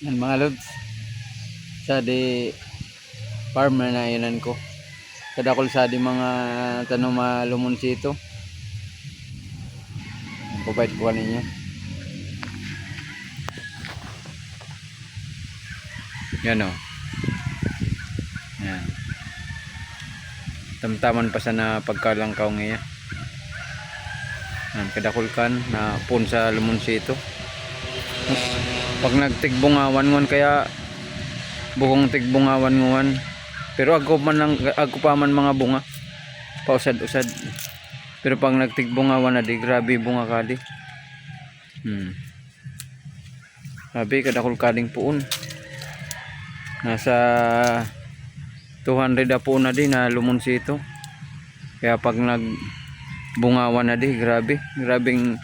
Yan mga lods, sa di farmer na inan ko. Kadakol sa di mga tanong malumonsito. Pupait ko ninyo. Yan o. Yan. Tamtaman pa sa na pagkalangkaw ngayon. Yan, kadakol kan na pun sa lumonsito. Pag nagtigbungawan ngon kaya bukong tigbungawan ngon, pero ako pa man mga bunga pausad-usad, pero pag nagtigbungawan na di grabe bunga kadi. Grabe kadakol kading puon, nasa 200 na puon na di na lumonsito. Kaya pag nagbungawan na di grabing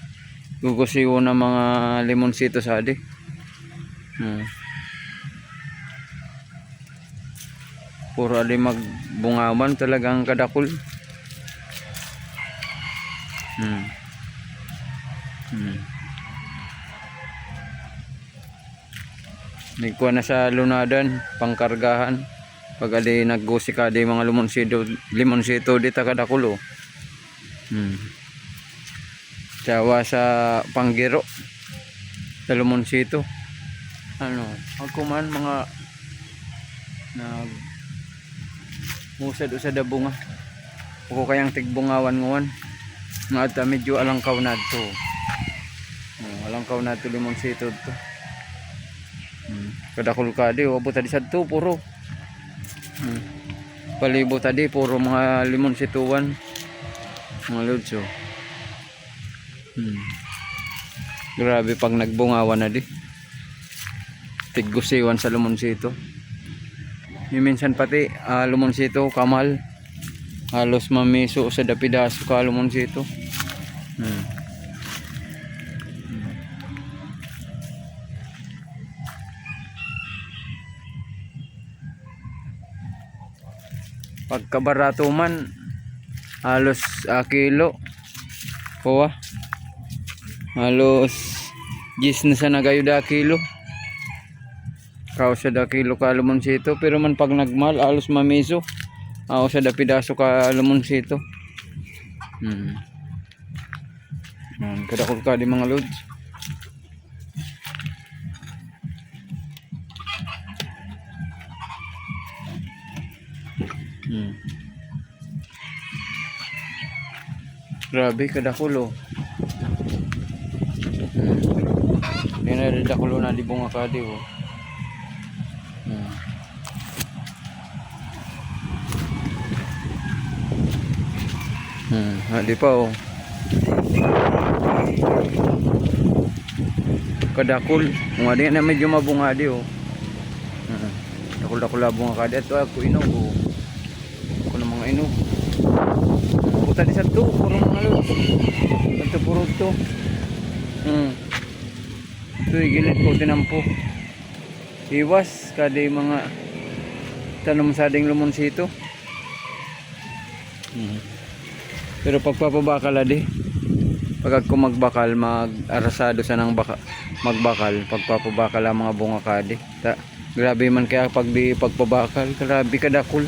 gugusiwo na mga limonsito sa di. Puro ali magbungawan talagang kadakol. Nagkuha na sa lunadan pangkargahan pag ali naggusi ka di mga limonsito dita kadakol. Tsawa sa panggiro sa lumonsito. Ako man mga nag usad-usad na bunga. Ako kayang tigbungawan nguwan. Nga medyo alangkaw na to. Alangkaw na to limonsito to. Kadakol kadi abot tadi sadto puro. Palibot tadi puro mga limonsituan. Mga lodso. Grabe pag nagbungawan na di. Tiggusiwan sa lumonsito. Minsan pati lumonsito kamal halos mamiso sa dapidaso ka lumonsito. Pagkabarato man halos kilo kuha halos 10 na sa nagayo da kilo. Kao sa da kilo ka lumonsito, pero man pag nagmal alos mamiso ako sa da pidaso ka lumonsito. Kadakol ka di mga lods. Grabe kadakol Hindi na dakulo na di bunga kadi di pa kadakol kung adi na medyo mabunga di dakol bunga kadi at ako inog ako na mga inog puta di sa to puro mga lod ito puro to ito gilid ko tinampo iwas kadi mga tanong sa ding lumonsito. Pero pagpapabakal adi pag ako magbakal mag-arasado sa nang magbakal pagpapabakal ang mga bunga kadi grabe man kaya pag di pagpabakal grabe kadakol.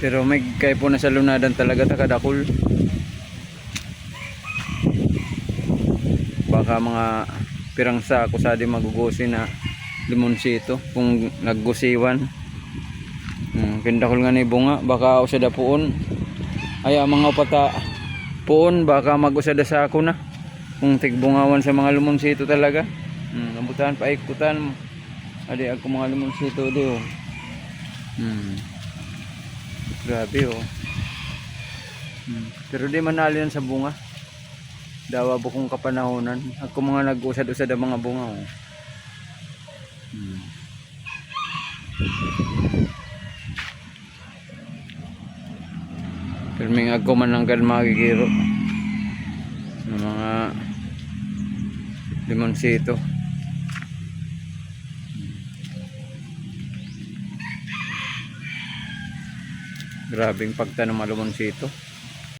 Pero may kaya po na sa lunadan talaga kadakol. Baka mga pirang sako sa di magugusi na limonsito kung naggusiwan. Kindakol nga ni bunga baka usada puon ay mga upata puon baka magusada sa ako na kung tigbungawan sa mga limonsito talaga. Lambutan paikutan adi ako mga limonsito di grabe pero di manalian sa bunga dawa bukong kapanahonan ako mga nag-usad-usad ang mga bunga pero may ako man hanggang magigiro ng mga limonsito. Grabing pagtanong limonsito.